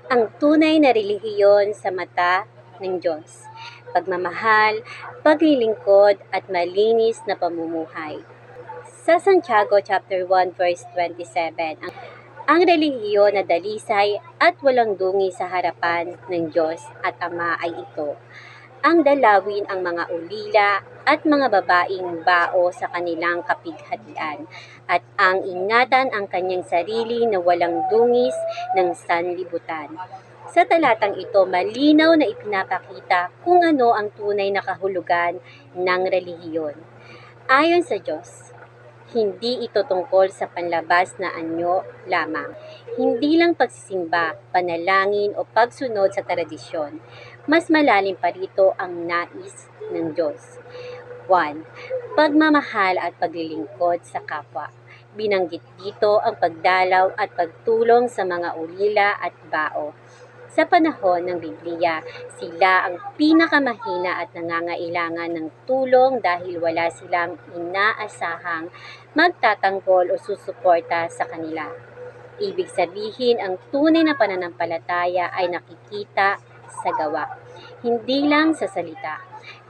ang tunay na relihiyon sa mata ng Diyos, pagmamahal, paglilingkod at malinis na pamumuhay. Sa Santiago chapter 1 verse 27, ang relihiyon na dalisay at walang dungi sa harapan ng Diyos at Ama ay ito: ang dalawin ang mga ulila at mga babaeng bao sa kanilang kapighatian, at ang ingatan ang kanyang sarili na walang dungis ng sanlibutan. Sa talatang ito, malinaw na ipinapakita kung ano ang tunay na kahulugan ng relihiyon. Ayon sa Diyos, hindi ito tungkol sa panlabas na anyo lamang. Hindi lang pagsisimba, panalangin o pagsunod sa tradisyon. Mas malalim pa rito ang nais ng Diyos. 1. Pagmamahal at paglilingkod sa kapwa. Binanggit dito ang pagdalaw at pagtulong sa mga ulila at bao. Sa panahon ng Biblia, sila ang pinakamahina at nangangailangan ng tulong dahil wala silang inaasahang magtatanggol o susuporta sa kanila. Ibig sabihin, ang tunay na pananampalataya ay nakikita sa gawa, hindi lang sa salita.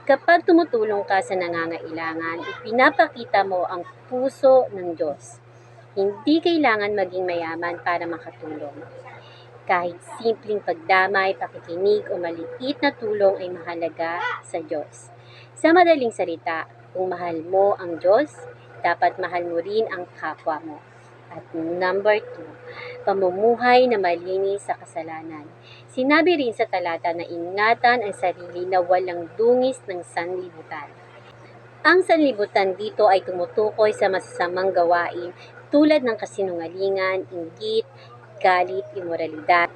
Kapag tumutulong ka sa nangangailangan, ipinapakita mo ang puso ng Diyos. Hindi kailangan maging mayaman para makatulong. Kahit simpleng pagdamay, pakikinig o maliit na tulong ay mahalaga sa Diyos. Sa madaling salita, kung mahal mo ang Diyos, dapat mahal mo rin ang kapwa mo. At number 2, pamumuhay na malinis sa kasalanan. Sinabi rin sa talata na ingatan ang sarili na walang dungis ng sanlibutan. Ang sanlibutan dito ay tumutukoy sa masasamang gawain tulad ng kasinungalingan, inggit, galit, imoralidad,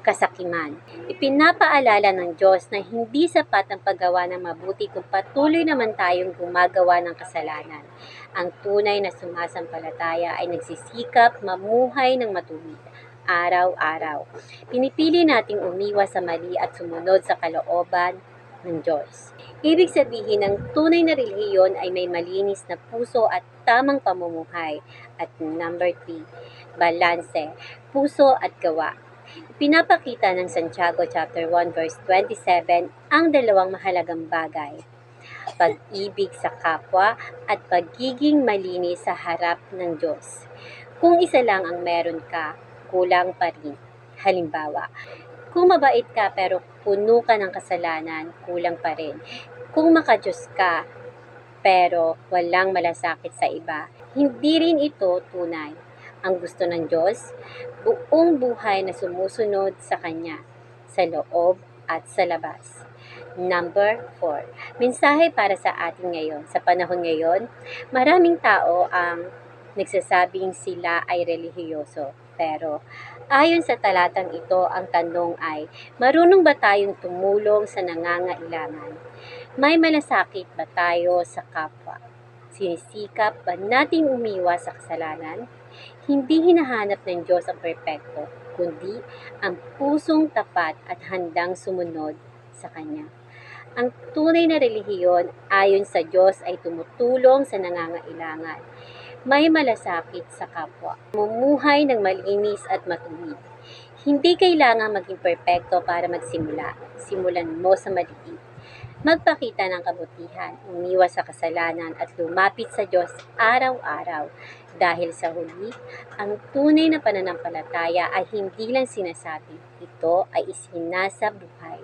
kasakiman. Ipinapaalala ng Diyos na hindi sapat ang paggawa ng mabuti kung patuloy naman tayong gumagawa ng kasalanan. Ang tunay na sumasampalataya ay nagsisikap mamuhay ng matuwid araw-araw. Pinipili nating umiwas sa mali at sumunod sa kalooban ng Diyos. Ibig sabihin, ang tunay na relihiyon ay may malinis na puso at tamang pamumuhay. At number 3, balanse, puso at gawa. Pinapakita ng Santiago chapter 1 verse 27 ang dalawang mahalagang bagay: pag-ibig sa kapwa at pagiging malinis sa harap ng Diyos. Kung isa lang ang meron ka, kulang pa rin. Halimbawa, kung mabait ka pero puno ka ng kasalanan, kulang pa rin. Kung makadiyos ka pero walang malasakit sa iba, hindi rin ito tunay. Ang gusto ng Diyos, buong buhay na sumusunod sa Kanya, sa loob at sa labas. Number 4, mensahe para sa atin ngayon. Sa panahon ngayon, maraming tao ang nagsasabing sila ay relihiyoso. Pero ayon sa talatang ito, ang tanong ay, marunong ba tayong tumulong sa nangangailangan? May malasakit ba tayo sa kapwa? Sinisikap ba nating umiwas sa kasalanan? Hindi hinahanap ng Diyos ang perpekto, kundi ang pusong tapat at handang sumunod sa Kanya. Ang tunay na relihiyon ayon sa Diyos ay tumutulong sa nangangailangan. May malasakit sa kapwa. Mumuhay ng malinis at matuwid. Hindi kailangan maging perpekto para magsimula. Simulan mo sa maliit. Magpakita ng kabutihan, umiwas sa kasalanan at lumapit sa Diyos araw-araw. Dahil sa huli, ang tunay na pananampalataya ay hindi lang sinasabi, ito ay isinasa buhay.